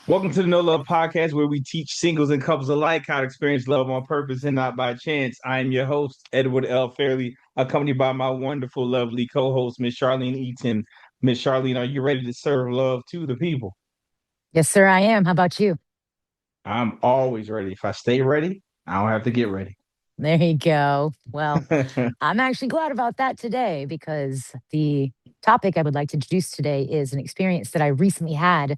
Welcome to the No Love Podcast, where we teach singles and couples alike how to experience love on purpose and not by chance. I am your host, Edward L. Fairley, accompanied by my wonderful, lovely co-host, Miss Charlene Eaton. Miss Charlene, are you ready to serve love to the people? Yes, sir, I am. How about you? I'm always ready. If I stay ready, I don't have to get ready. There you go. Well, I'm actually glad about that today because the topic I would like to introduce today is an experience that I recently had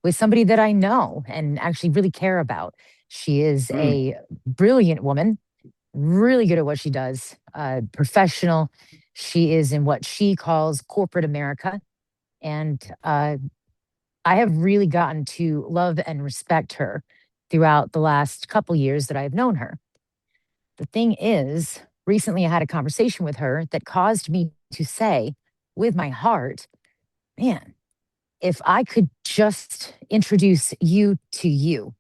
with somebody that I know and actually really care about. She is Mm. a brilliant woman, really good at what she does, professional. She is in what she calls corporate America. And I have really gotten to love and respect her throughout the last couple years that I've known her. The thing is, recently I had a conversation with her that caused me to say, with my heart, man, if I could just introduce you to you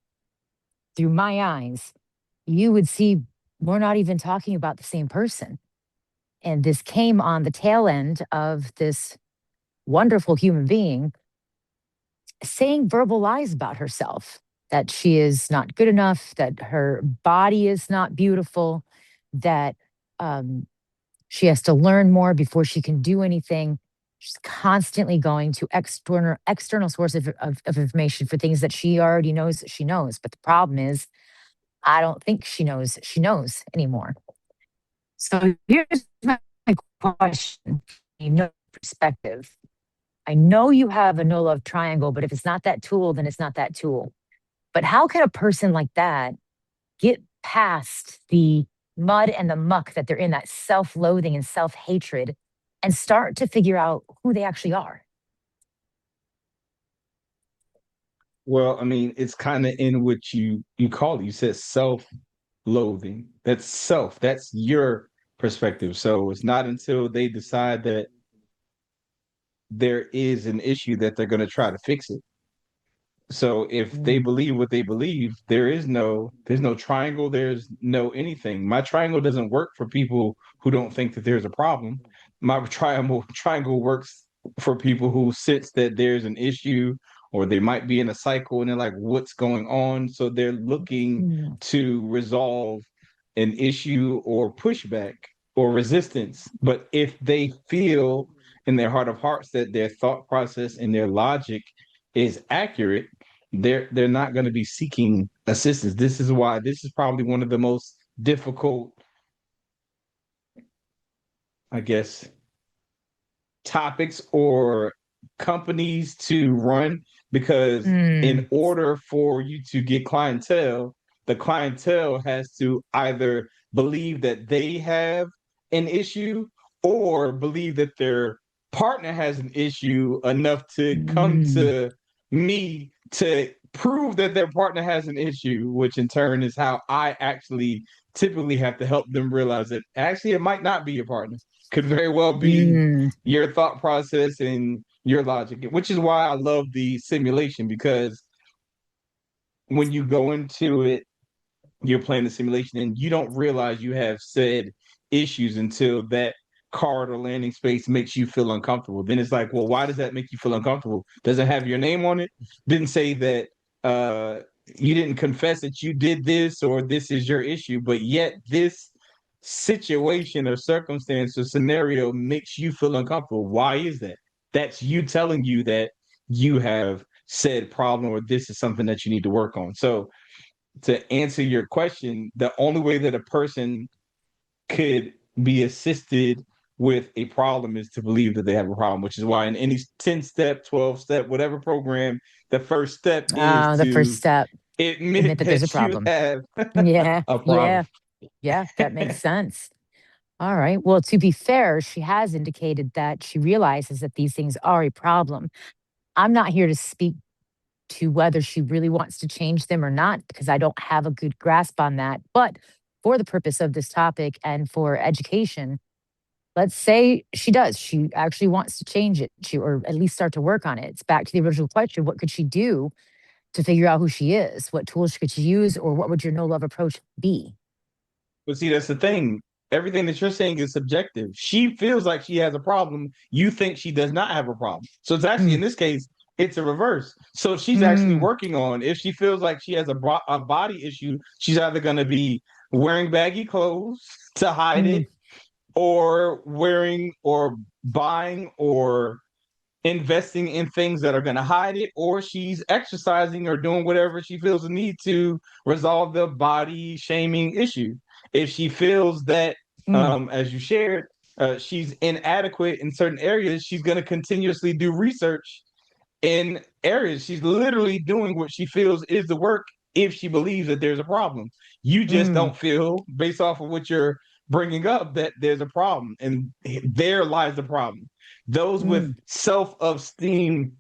through my eyes, you would see we're not even talking about the same person. And this came on the tail end of this wonderful human being saying verbal lies about herself, that she is not good enough, that her body is not beautiful, that um, she has to learn more before she can do anything. She's constantly going to external source of information for things that she already knows that she knows. But the problem is, I don't think she knows anymore. So here's my question, perspective. I know you have a no love triangle, but if it's not that tool, then it's not that tool. But how can a person like that get past the mud and the muck that they're in, that self loathing and self hatred, and start to figure out who they actually are? Well, I mean, it's kind of in what you call it. You said self-loathing. That's self. That's your perspective. So it's not until they decide that there is an issue that they're going to try to fix it. So if they Mm, believe what they believe, there's no triangle, there's no anything. My triangle doesn't work for people who don't think that there's a problem. My triangle works for people who sense that there's an issue or they might be in a cycle and they're like, what's going on? So they're looking mm, to resolve an issue or pushback or resistance. But if they feel in their heart of hearts that their thought process and their logic is accurate, they're not going to be seeking assistance. This is why this is probably one of the most difficult, I guess, topics or companies to run because in mm, order for you to get clientele, the clientele has to either believe that they have an issue or believe that their partner has an issue enough to come mm, to me to prove that their partner has an issue, which in turn is how I actually typically have to help them realize that actually it might not be your partner. Could very well be mm, your thought process and your logic, which is why I love the simulation because when you go into it, you're playing the simulation and you don't realize you have said issues until that card or landing space makes you feel uncomfortable. Then it's like, well, why does that make you feel uncomfortable? Does it have your name on it? Didn't say that you didn't confess that you did this or this is your issue, but yet this situation or circumstance or scenario makes you feel uncomfortable. Why is that? That's you telling you that you have said problem or this is something that you need to work on. So to answer your question, the only way that a person could be assisted with a problem is to believe that they have a problem, which is why in any 10 step, 12 step, whatever program, the first step is the first to step, admit admit that there's a that you problem. have Yeah, a problem. yeah, yeah, that makes sense. All right. Well, to be fair, she has indicated that she realizes that these things are a problem. I'm not here to speak to whether she really wants to change them or not, because I don't have a good grasp on that. But for the purpose of this topic and for education, let's say she does. She actually wants to change it, or at least start to work on it. It's back to the original question: what could she do to figure out who she is? What tools could she use, or what would your no love approach be? But see, that's the thing. Everything that you're saying is subjective. She feels like she has a problem. You think she does not have a problem. So it's actually, Mm, in this case, it's a reverse. So she's actually Mm, working on, if she feels like she has a body issue, she's either going to be wearing baggy clothes to hide mm, it, or wearing or buying or investing in things that are going to hide it, or she's exercising or doing whatever she feels the need to resolve the body shaming issue. If she feels that, mm. as you shared, she's inadequate in certain areas, she's going to continuously do research in areas. She's literally doing what she feels is the work if she believes that there's a problem. You just Mm, don't feel, based off of what you're bringing up, that there's a problem. And there lies the problem. Those with mm. self-esteem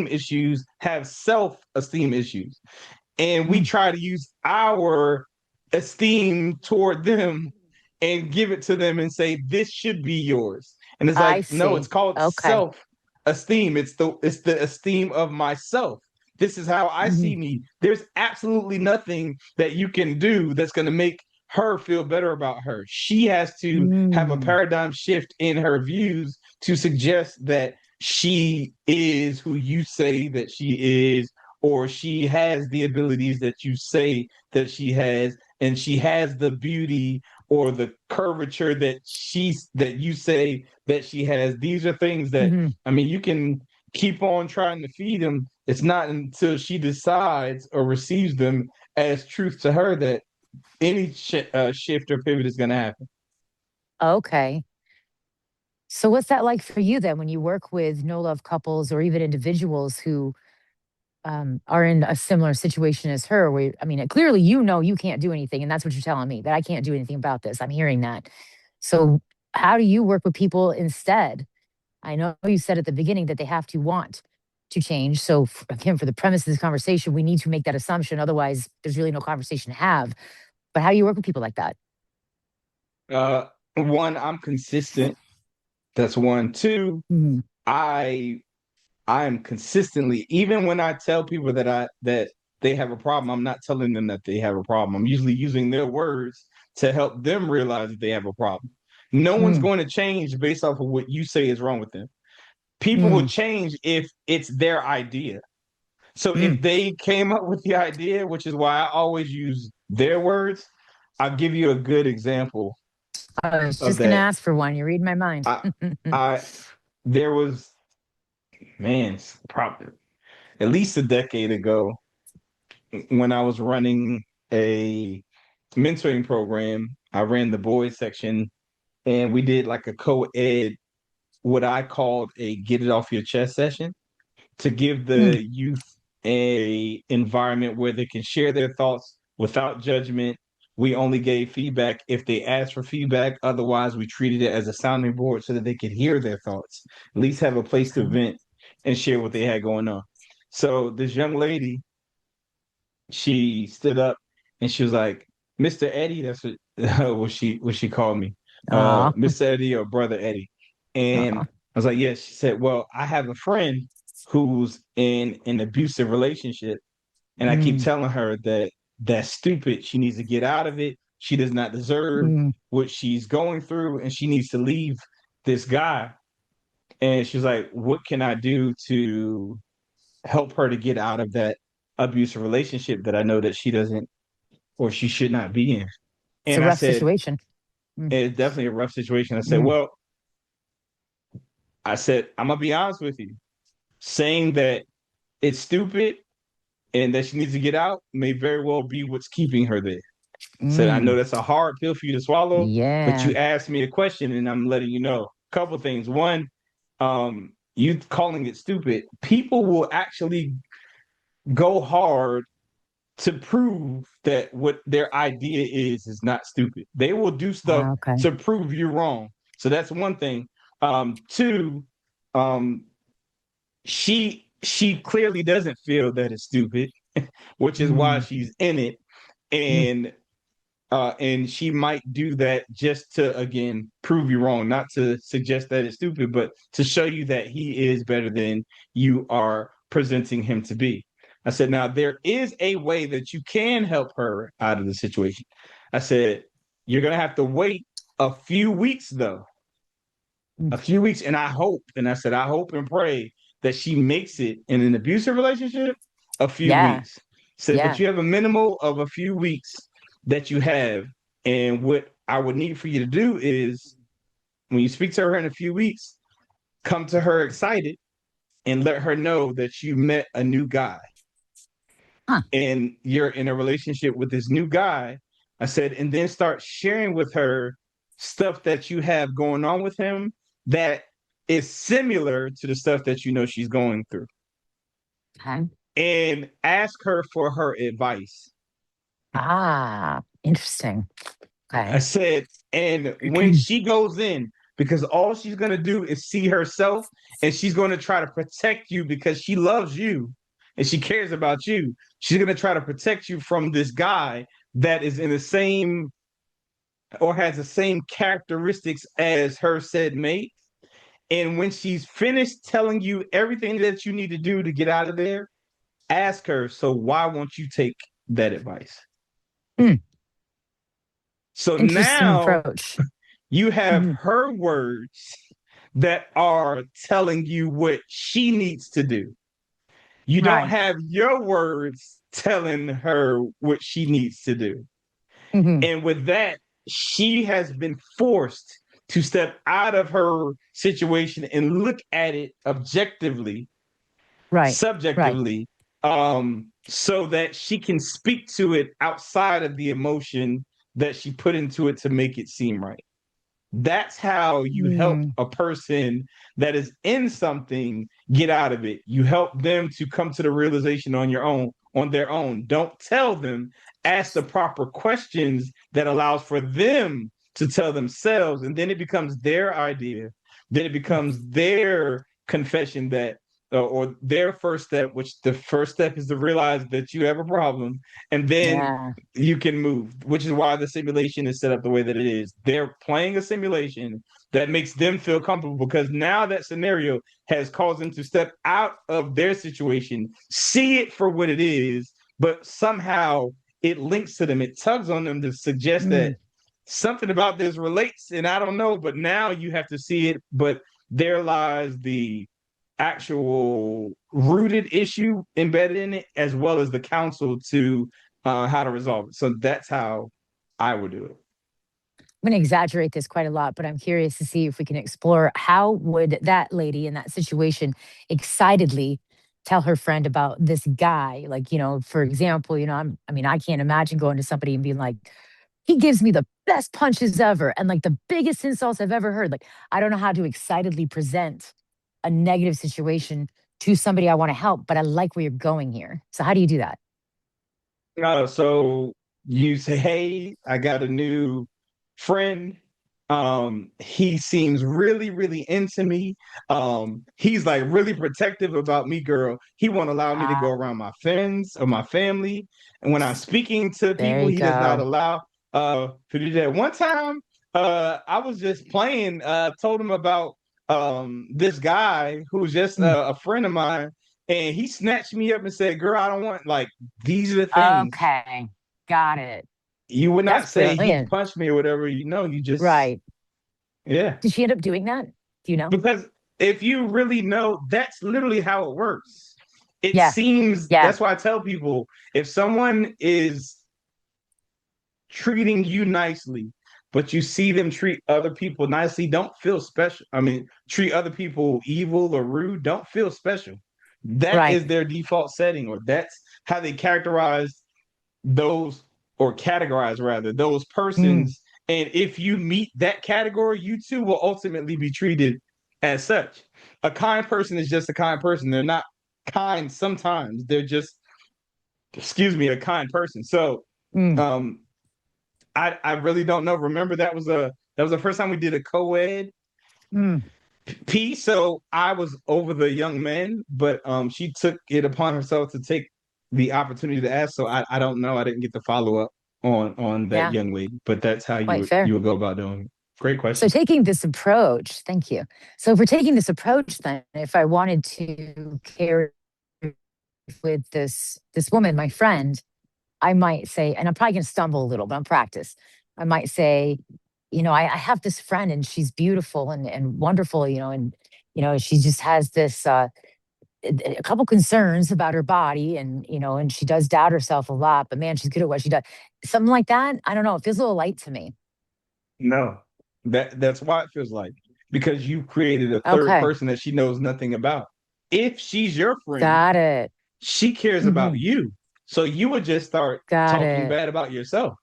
issues have self-esteem issues. And we Mm. try to use our esteem toward them and give it to them and say, this should be yours. And it's I like, no, it's see. called Okay. self-esteem. It's the esteem of myself. This is how I Hmm. see me. There's absolutely nothing that you can do that's going to make her feel better about her. She has to have a Mm. paradigm shift in her views to suggest that she is who you say that she is, or she has the abilities that you say that she has, and she has the beauty or the curvature that you say that she has. These are things that, Hmm. I mean, you can keep on trying to feed them. It's not until she decides or receives them as truth to her that any shift or pivot is going to happen. Okay. So what's that like for you then when you work with no love couples or even individuals who are in a similar situation as her? Where I mean, clearly you know you can't do anything, and that's what you're telling me, that I can't do anything about this. I'm hearing that. So how do you work with people instead? I know you said at the beginning that they have to want to change. So again, for the premise of this conversation, we need to make that assumption. Otherwise, there's really no conversation to have. But how do you work with people like that? Uh, One, I'm consistent. That's one. Two, Mm, I I am consistently, even when I tell people that they have a problem, I'm not telling them that they have a problem. I'm usually using their words to help them realize that they have a problem. No one's mm, going to change based off of what you say is wrong with them. People will mm, change if it's their idea. So mm. if they came up with the idea, which is why I always use their words, I'll give you a good example I was of just gonna that. ask for one. You're reading my mind. I I there was, man, probably at least a decade ago, when I was running a mentoring program. I ran the boys section, and we did like a co-ed, what I called a get it off your chest session, to give Mm, the youth a environment where they can share their thoughts without judgment. We only gave feedback if they asked for feedback. Otherwise, we treated it as a sounding board so that they could hear their thoughts, at least have a place to okay. vent and share what they had going on. So this young lady, she stood up and she was like, "Mr. Eddie," that's what what she called me, Aw, Mr. Eddie or Brother Eddie. And aw. I was like, "Yes." She said, "Well, I have a friend who's in an abusive relationship, and I keep Mm, telling her that that's stupid. She needs to get out of it. She does not deserve mm. what she's going through, and she needs to leave this guy." And she's like, "What can I do to help her to get out of that abusive relationship that I know that she doesn't or she should not be in?" It's a And I rough said, situation. Mm, it's definitely a rough situation. I said, mm, well, I'm gonna be honest with you. Saying that it's stupid and that she needs to get out may very well be what's keeping her there. Said, I know mm. that's a hard pill for you to swallow, but Yeah. you asked me a question and I'm letting you know a couple of things. One, you calling it stupid, people will actually go hard to prove that what their idea is not stupid. They will do stuff Okay. to prove you wrong. So that's one thing. Two, um, she clearly doesn't feel that it's stupid, which is why Mm, she's in it. mm. And she might do that just to, again, prove you wrong, not to suggest that it's stupid, but to show you that he is better than you are presenting him to be. I said, now there is a way that you can help her out of the situation. I said, you're going to have to wait a few weeks, though, Mm. a few weeks. And I hope, and I said, I hope and pray that she makes it in an abusive relationship a few Yeah. weeks. So, but Yeah. you have a minimal of a few weeks that you have. And what I would need for you to do is when you speak to her in a few weeks, come to her excited and let her know that you met a new guy Huh. and you're in a relationship with this new guy. I said, and then start sharing with her stuff that you have going on with him that is similar to the stuff that you know she's going through. Okay. And ask her for her advice. Ah, interesting. I Okay. said, and when she goes in, because all she's going to do is see herself and she's going to try to protect you because she loves you and she cares about you. She's going to try to protect you from this guy that is in the same or has the same characteristics as her said mate. And when she's finished telling you everything that you need to do to get out of there, ask her, so why won't you take that advice? Hmm. So Interesting now approach. you have Mhm. her words that are telling you what she needs to do. You don't Right. have your words telling her what she needs to do. Hmm. And with that, she has been forced to step out of her situation and look at it objectively, Right. Right. subjectively, so that she can speak to it outside of the emotion that she put into it to make it seem right. That's how you help Mm. a person that is in something get out of it. You help them to come to the realization on their own. Don't tell them, ask the proper questions that allows for them to tell themselves, and then it becomes their idea. Then it becomes their confession that or their first step, which the first step is to realize that you have a problem, and then Yeah. you can move, which is why the simulation is set up the way that it is. They're playing a simulation that makes them feel comfortable because now that scenario has caused them to step out of their situation, see it for what it is, but somehow it links to them. It tugs on them to suggest that Mm. something about this relates, and I don't know, but now you have to see it. But there lies the actual rooted issue embedded in it, as well as the counsel to how to resolve it. So that's how I would do it. I'm going to exaggerate this quite a lot, but I'm curious to see if we can explore how would that lady in that situation excitedly tell her friend about this guy. Like, for example, I mean, I can't imagine going to somebody and being like, he gives me the best punches ever and like the biggest insults I've ever heard. Like, I don't know how to excitedly present a negative situation to somebody I want to help, but I like where you're going here. So how do you do that? So you say, hey, I got a new friend. He seems really, really into me. He's like really protective about me, girl. He won't allow me to go Ah, around my friends or my family. And when I'm speaking to there people, you he does not go. allow to do that. One time, I was just playing, told him about this guy who's just Mm. a friend of mine, and he snatched me up and said, girl, I don't want like these are the things. Okay. Got it. You would That's not say he brilliant. punched me or whatever, you just, Right. yeah. Did she end up doing that? Do you know? Because if you really know, that's literally how it works. It Yeah. seems, Yeah. that's why I tell people if someone is treating you nicely, but you see them treat other people nicely, don't feel special. I mean, treat other people evil or rude, don't feel special. That Right. is their default setting, or that's how they characterize those or categorize rather those Mm. persons. And if you meet that category, you too will ultimately be treated as such. A kind person is just a kind person. They're not kind sometimes. They're just, excuse me, a kind person. So Mm. um I really don't know. Remember that was the first time we did a co-ed Mm. piece. So I was over the young men, but she took it upon herself to take the opportunity to ask. So I don't know. I didn't get the follow up on that Yeah. young lady, but that's how Quite you fair. would go about doing it. Great So question. taking this approach, thank you. So if we're taking this approach, then if I wanted to carry with this woman, my friend, I might say, and I'm probably gonna stumble a little, but I'm practice. I might say, I have this friend and she's beautiful and wonderful, and she just has this. a couple concerns about her body, and and she does doubt herself a lot, but man, she's good at what she does. Something like that. I don't know. It feels a little light to me. No, that's why it feels like, because you created a third Okay. person that she knows nothing about. If she's your friend, Got it. she cares about Hmm. you. So you would just start Got talking it. bad about yourself.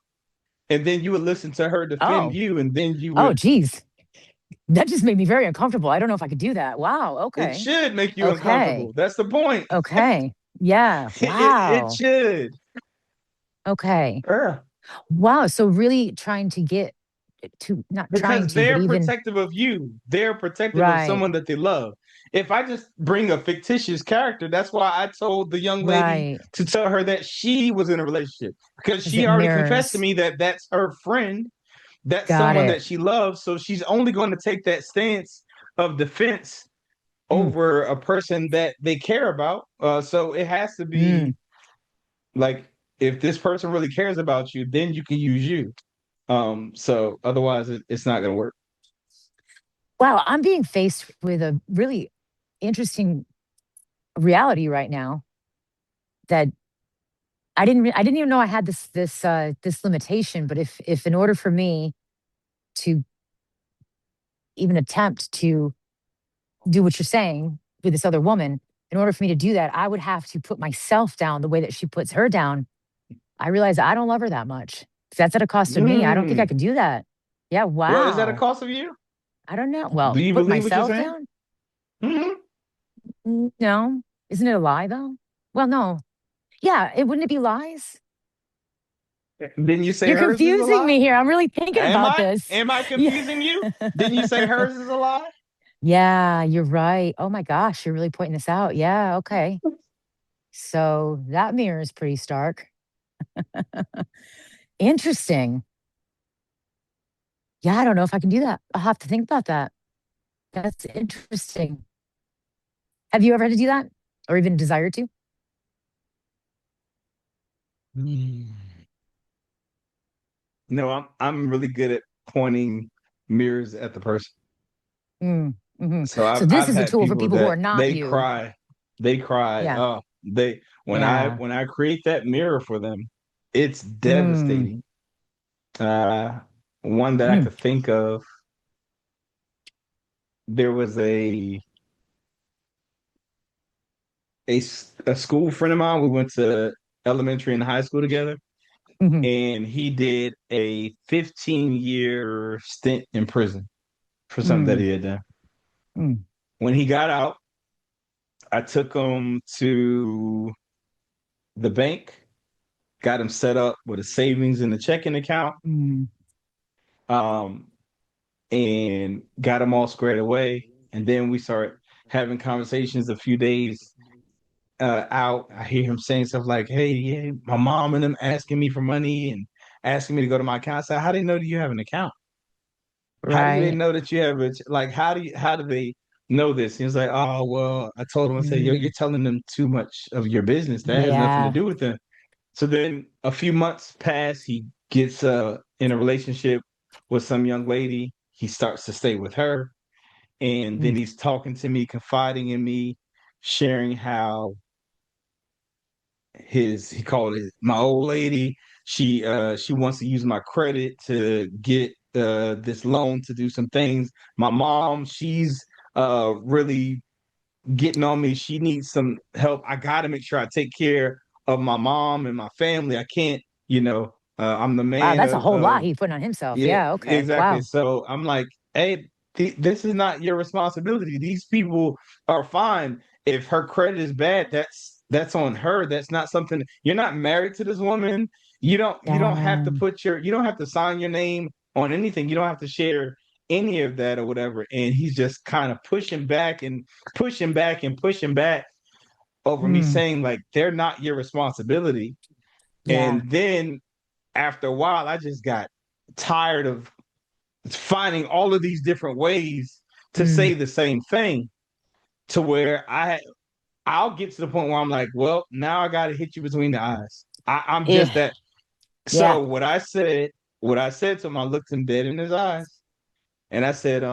And then you would listen to her defend Oh, you. And then you oh, would, geez. That just made me very uncomfortable. I don't know if I could do that. Wow. it Okay. should make you Okay. uncomfortable. That's the point. Okay. Yeah. It Wow. should. Okay. Yeah. Wow. So really trying to get to, not trying Because to, but they're even, protective of you. They're protective of right. someone that they love. If I just bring a fictitious character, that's why I told the young lady Right. to tell her that she was in a relationship, because Because she it already confessed to mirrors. me that that's her friend, that's Got someone that it. she loves. So she's only going to take that stance of defense Mm, over a person that they care about. So it has to mm. be like, if this person really cares about you, then you can use you. So otherwise, it's not going to work. Wow. I'm being faced with a really interesting reality right now that I didn't even know I had this limitation. But if in order for me to even attempt to do what you're saying with this other woman, in order for me to do that, I would have to put myself down the way that she puts her down. I realize I don't love her that much. If that's at a cost of me, I don't think I Mm. can do that. Yeah, Well, is that a wow. cost of you? I don't know. Do Well, you put believe what you're myself saying? down? Hmm. No. Isn't it a lie though? Well, no. Yeah, it wouldn't it be lies? Didn't you say You're hers is a confusing lie? me here. I'm really thinking Am about I? this. Am I Yeah. confusing you? Didn't you say hers is a lie? Yeah, you're right. Oh my gosh, you're really pointing this out. Yeah, okay. So that mirror is pretty stark. Interesting. Yeah, I don't know if I can do that. I'll have to think about that. That's interesting. Have you ever had to do that or even desired to? Mm. No, I'm really good at pointing mirrors at the person. Mm, mhm. So So this I've is a had tool for people people who are that not you. they cry. Yeah. Oh, they Yeah. when I create that mirror for them, it's Mm, devastating. Uh, one that I mm, could think of, there was a school friend of mine. We went to elementary and high school together, mhm, and he did a 15-year stint in prison for something that mm, he had done. mm, When he got out, I took him to the bank, got him set up with a savings and a checking account, mm, um, and got him all squared away. And then we start having conversations a few days out. I hear him saying stuff like, "Hey, yeah, my mom and them asking me for money and asking me to go to my account." I said, "How do they know that you have an account? How do they right. know that you have it? Like, how do they know this?" He was like, "Oh, well, I told him, I said, you're Mm, telling them too much of your business. That has nothing to yeah. do with them." So then a few months pass. He gets in a relationship with some young lady. He starts to stay with her. And Mm, then he's talking to me, confiding in me, sharing how he called it my old lady. She wants to use my credit to get this loan to do some things. My mom, she's really getting on me. She needs some help. I got to make sure I take care of my mom and my family. I can't, I'm the wow, man that's a whole lot of he's putting on himself. yeah, Yeah, okay. exactly. Wow. So I'm like, hey, this is not your responsibility. These people are fine. If her credit is bad, that's on her. That's not something, you're not married to this woman. You don't have to Um, you don't have to sign your name on anything. You don't have to share any of that or whatever. And he's just kind of pushing back and pushing back and pushing back over me, mm, saying like they're not your responsibility. yeah. And then after a while, I just got tired of finding all of these different ways to Mm, say the same thing, to where I'll get to the point where I'm like, well, now I got to hit you between the eyes. I'm eh, just that. yeah. So what I said to him, I looked him dead in his eyes, and I said,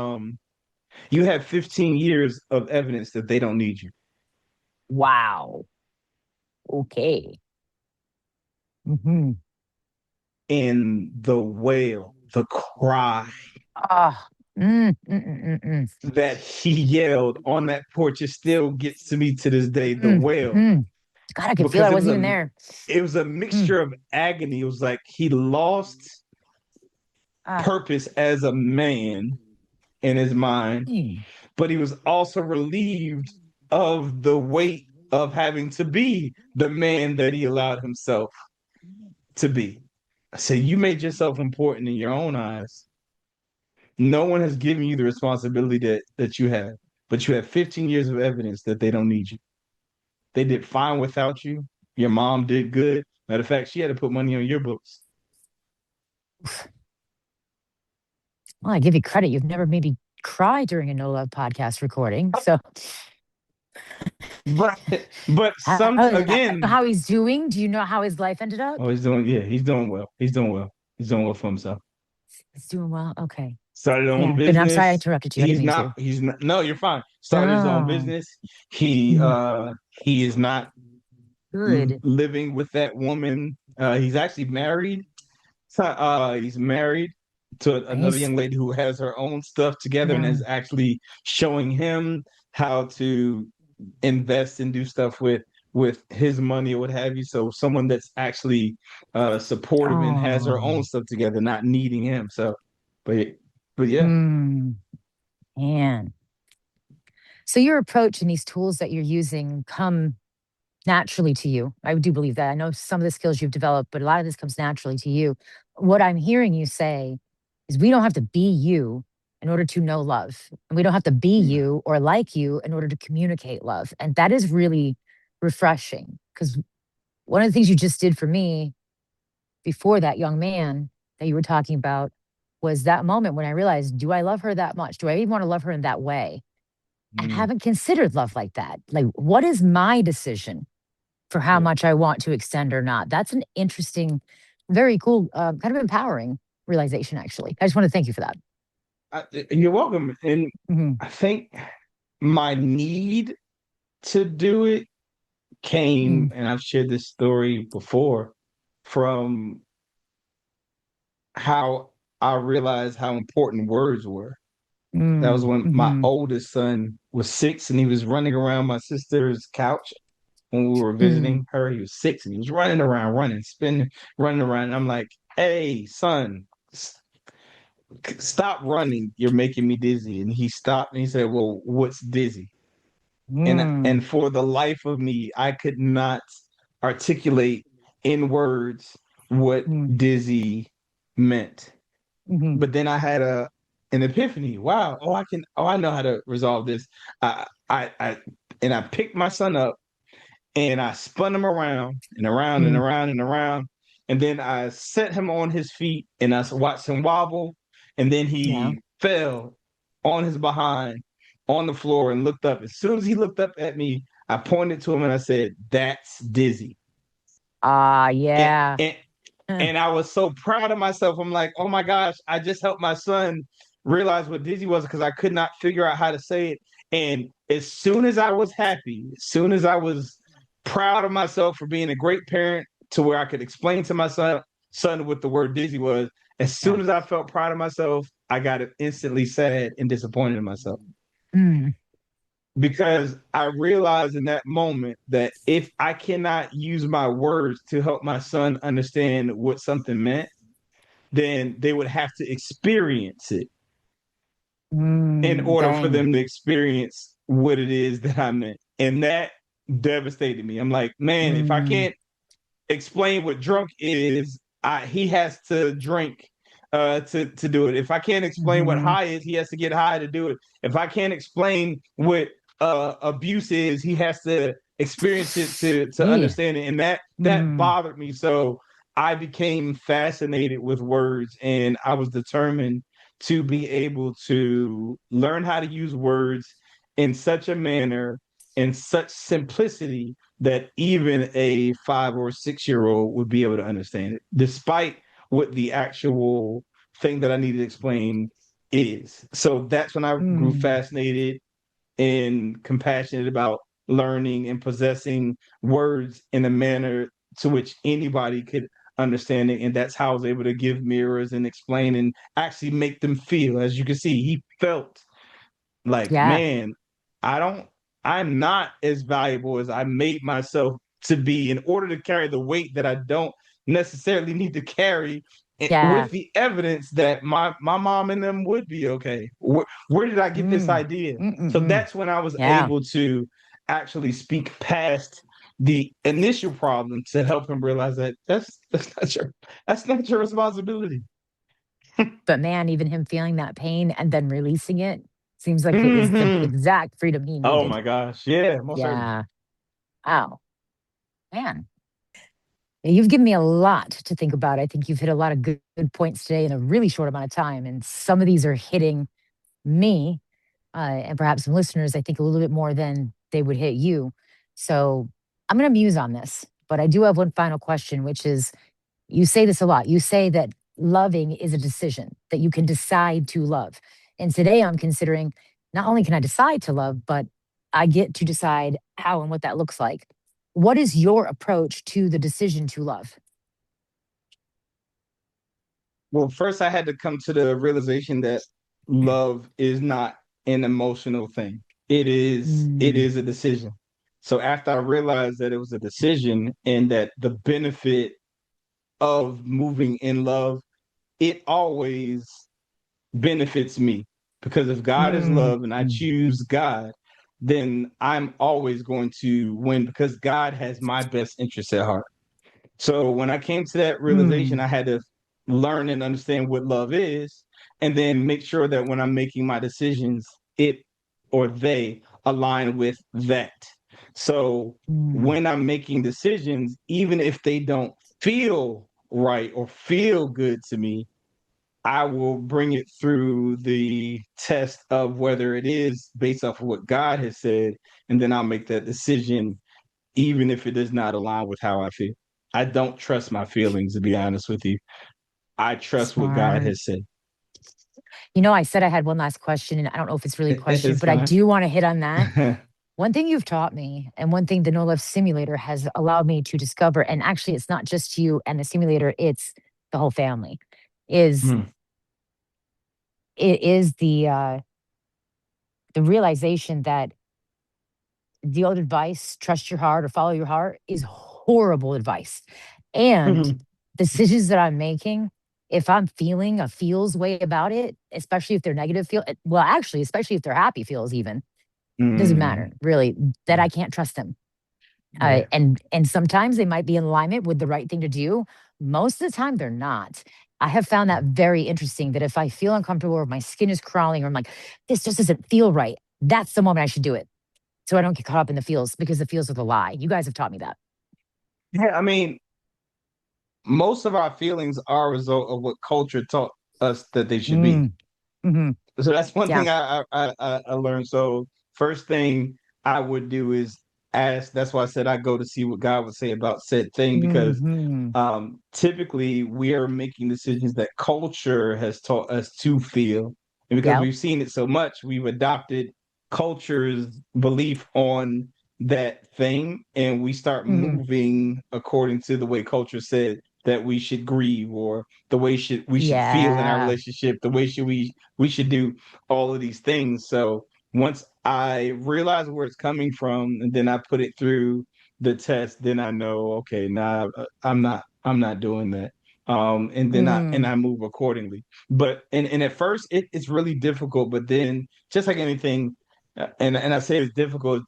you have 15 years of evidence that they don't need you. Wow. Okay. Hmm. And the wail, the cry Ah. that he yelled on that porch, it still gets to me to this day, the wail, Mm. God, I can feel it. because I wasn't even there. it was a Mm. mixture of agony. It was like he lost Ah. purpose as a man in his mind, Mm. but he was also relieved of the weight of having to be the man that he allowed himself to be. So you made yourself important in your own eyes. No one has given you the responsibility that you have, but you have 15 years of evidence that they don't need you. They did fine without you. Your mom did good. Matter of fact, she had to put money on your books. Well, I give you credit. You've never made me cry during a no love podcast recording. So, But but some again, how he's doing? Do you know how his life ended up? oh, he's doing, yeah, he's doing well. He's doing well. He's doing well for himself. He's doing well. Okay. Started his own Yeah. Good. I'm sorry I business. interrupted you. I didn't mean to. He's not, no, you're fine. Started his own Oh, business. He mm, he is not good. living with that woman. He's actually married. So, he's married to another Nice. young lady who has her own stuff together and is No. actually showing him how to invest and do stuff with his money or what have you. So someone that's actually supportive and has her Oh, own stuff together, not needing him. So, but but yeah. mm, man. So your approach and these tools that you're using come naturally to you. I do believe that. I know some of the skills you've developed, but a lot of this comes naturally to you. What I'm hearing you say is we don't have to be you in order to know love. And we don't have to be you or like you in order to communicate love. And that is really refreshing because one of the things you just did for me before that young man that you were talking about was that moment when I realized, do I love her that much? Do I even want to love her in that way? I Mm, haven't considered love like that. Like, what is my decision for how yeah. much I want to extend or not? That's an interesting, very cool, kind of empowering realization, actually. I just want to thank you for that. You're welcome. And Hmm. I think my need to do it came, Mm, and I've shared this story before, from how I realized how important words were. That was mm, when my hmm. oldest son was 6 and he was running around my sister's couch when we were Mm, visiting her. He was 6 and he was running around, running, spinning, running around. And I'm like, hey, son, stop running. You're making me dizzy. And he stopped and he said, well, what's dizzy? And mm, for the life of me, I could not articulate in words what mm, dizzy meant. hmm. But then I had an epiphany. Wow, I know how to resolve this. I and I picked my son up and I spun him around and around and Mm, around and around. And then I set him on his feet and I watched him wobble. And then yeah. he fell on his behind on the floor and looked up. As soon as he looked up at me, I pointed to him and I said, that's Dizzy. Ah, And, yeah. and, Huh. and I was so proud of myself. I'm like, oh my gosh, I just helped my son realize what Dizzy was because I could not figure out how to say it. And as soon as I was happy, as soon as I was proud of myself for being a great parent to where I could explain to my son what the word dizzy was, as Yeah. soon as I felt proud of myself, I got instantly sad and disappointed in myself Mm, because I realized in that moment that if I cannot use my words to help my son understand what something meant, then they would have to experience it in order for dang. them to experience what it is that I meant. And that devastated me. I'm like, man, if I Mm, can't explain what drunk is, he has to drink to do it. If I can't explain what hmm. high is, he has to get high to do it. If I can't explain what abuse is, he has to experience it to Yeah. understand it. And that Mm, bothered me. So I became fascinated with words, and I was determined to be able to learn how to use words in such a manner, in such simplicity that even a 5 or 6 year old would be able to understand it, despite what the actual thing that I needed to explain is. So that's when I grew mm, fascinated and compassionate about learning and possessing words in a manner to which anybody could understand it. And that's how I was able to give mirrors and explain and actually make them feel. As you can see, he felt like, Yeah. man, I don't, I'm not as valuable as I made myself to be in order to carry the weight that I don't necessarily need to carry Yeah. with the evidence that my mom and them would be okay. Where did I get this Mm. idea? So Mm-mm-mm. that's when I was Yeah. able to actually speak past the initial problem to help him realize that that's not your responsibility. But man, even him feeling that pain and then releasing it seems like it was the Hmm. exact freedom he Oh needed. my gosh. Yeah, most certainly. Yeah. Wow. Man. You've given me a lot to think about. I think you've hit a lot of good points today in a really short amount of time. And some of these are hitting me and perhaps some listeners, I think, a little bit more than they would hit you. So I'm going to muse on this. But I do have one final question, which is you say this a lot. You say that loving is a decision, that you can decide to love. And today I'm considering not only can I decide to love, but I get to decide how and what that looks like. What is your approach to the decision to love? Well, first I had to come to the realization that love is not an emotional thing. It Mm, is a decision. So after I realized that it was a decision and that the benefit of moving in love, it always benefits me. Because if God is mm, love and I mm, choose God, then I'm always going to win because God has my best interest at heart. So when I came to that realization, mm, I had to learn and understand what love is, and then make sure that when I'm making my decisions, it or they align with that. So mm, when I'm making decisions, even if they don't feel right or feel good to me, I will bring it through the test of whether it is based off of what God has said, and then I'll make that decision even if it does not align with how I feel. I don't trust my feelings, to be honest with you. I trust what God smart. has said. I said I had one last question, and I don't know if it's really a question, It's but I fine. do want to hit on that. One thing you've taught me, and one thing the No Love Simulator has allowed me to discover, and actually, it's not just you and the simulator; it's the whole family. Is Hmm. it is the realization that the old advice, trust your heart or follow your heart, is horrible advice. And decisions that I'm making, if I'm feeling a feels way about it, especially if they're negative feel, well, actually, especially if they're happy feels even, doesn't matter really, that I can't trust them. Yeah. And sometimes they might be in alignment with the right thing to do. Most of the time, they're not. I have found that very interesting. That if I feel uncomfortable or my skin is crawling or I'm like, this just doesn't feel right, that's the moment I should do it. So I don't get caught up in the feels because the feels are the lie. You guys have taught me that. Yeah, I mean, most of our feelings are a result of what culture taught us that they should be. Mm, hmm. So that's one Yeah. thing I learned. So first thing I would do is ask. That's why I said I go to see what God would say about said thing because Hmm. typically we are making decisions that culture has taught us to feel, and because Yep. we've seen it so much, we've adopted culture's belief on that thing, and we start Hmm. moving according to the way culture said that we should grieve or the way should we should feel in our Yeah. relationship, the way should we should do all of these things. So once I realize where it's coming from, and then I put it through the test, then I know, okay, nah, I'm not doing that. And then Mm, I move accordingly. But and at first it's really difficult, but then just like anything, and I say it's difficult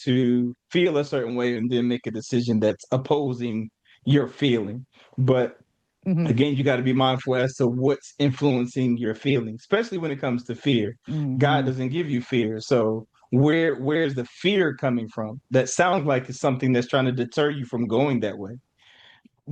to feel a certain way and then make a decision that's opposing your feeling. But hmm. again, you got to be mindful as to what's influencing your feelings, especially when it comes to fear. God Hmm. doesn't give you fear. So where's the fear coming from? That sounds like it's something that's trying to deter you from going that way.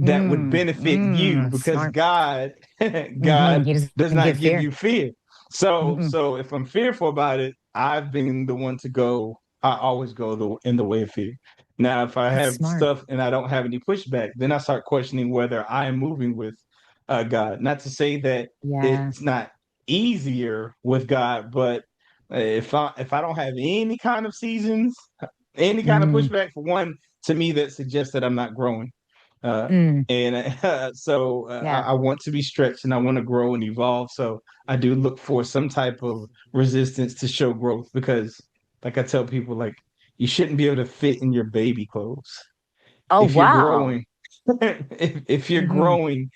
That would Mm, benefit you mm, because smart. God Hmm. God He does doesn't not give give fear. you fear. So Mm-mm. if I'm fearful about it, I've been the one to go. I always go in the way of fear. Now, if I That's have smart. stuff and I don't have any pushback, then I start questioning whether I am moving with God. Not to say that Yeah. it's not easier with God, but if I don't have any kind of seasons, any kind of Mm, pushback, for one, to me that suggests that I'm not growing. Uh, mm, and so yeah. I want to be stretched and I want to grow and evolve. So I do look for some type of resistance to show growth because, like I tell people, like you shouldn't be able to fit in your baby clothes. Oh, If you're wow. growing, if you're Hmm. growing,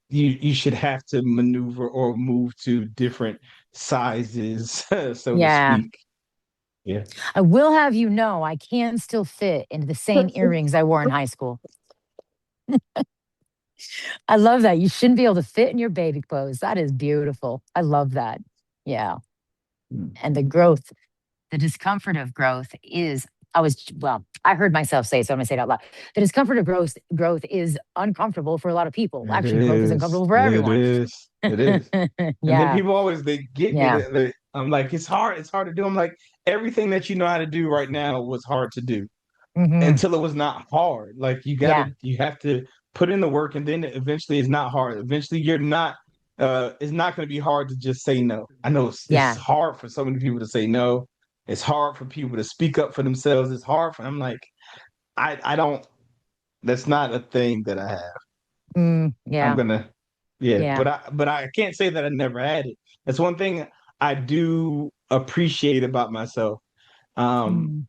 you should have to maneuver or move to different sizes, so to Yeah. speak. Yeah. I will have you know, I can still fit into the same earrings I wore in high school. I love that. You shouldn't be able to fit in your baby clothes. That is beautiful. I love that. Yeah. And the growth, the discomfort of growth is, well, I heard myself say, so I'm going to say it out loud. The discomfort of growth is uncomfortable for a lot of people. It Actually, growth is is. uncomfortable for It everyone. is. It is. And then Yeah. people always they get me. Yeah. I'm like, it's hard. It's hard to do. I'm like, everything that you know how to do right now was hard to do Hmm. until it was not hard. Like Yeah. you have to put in the work, and then eventually it's not hard. Eventually you're not. It's not going to be hard to just say no. I know it's Yeah. hard for so many people to say no. It's hard for people to speak up for themselves. It's hard for. I'm like, I don't. That's not a thing that I have. I'm Yeah. gonna, yeah, Yeah. but I can't say that I never had it. That's one thing I do appreciate about myself. Um, Mm,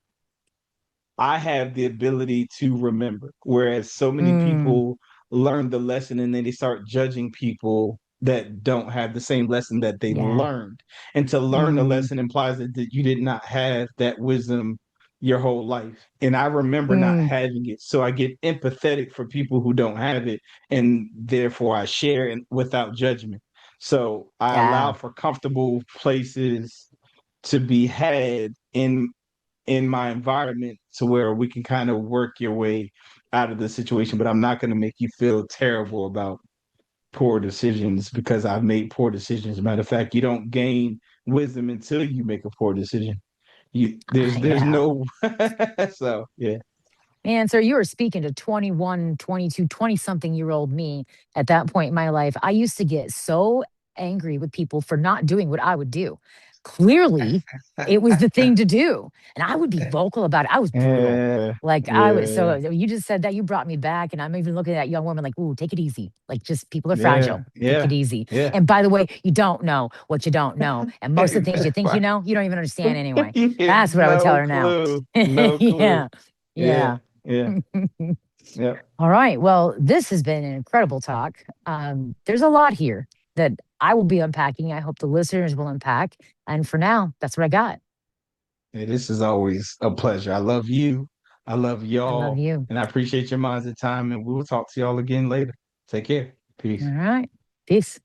I have the ability to remember, whereas so many mm, people learn the lesson and then they start judging people that don't have the same lesson that they yeah. learned. And to learn the Mm, lesson implies that you did not have that wisdom your whole life. And I remember not mm, having it. So I get empathetic for people who don't have it. And therefore I share it without judgment. So I allow yeah. for comfortable places to be had in my environment to where we can kind of work your way out of the situation, but I'm not going to make you feel terrible about poor decisions because I've made poor decisions. Matter of fact, you don't gain wisdom until you make a poor decision. There's Yeah. no so yeah. And so you were speaking to 21, 22, 20 something year old me at that point in my life. I used to get so angry with people for not doing what I would do. Clearly, it was the thing to do. And I would be vocal about it. I was brutal. Yeah, Like I was, so yeah, you just said that you brought me back. And I'm even looking at that young woman like, ooh, take it easy. Like just people are yeah, fragile. Take it yeah, easy. yeah. And by the way, you don't know what you don't know. And most of the things you think you know, you don't even understand anyway. Yeah, That's what I would tell no her now. clue. No clue. Yeah. Yeah, Yeah. yeah, yeah. All right. Well, this has been an incredible talk. There's a lot here that I will be unpacking. I hope the listeners will unpack. And for now, that's what I got. Hey, this is always a pleasure. I love you. I love I love y'all. you. And I appreciate your minds and time. And we will talk to y'all again later. Take care. All Peace. right. Peace.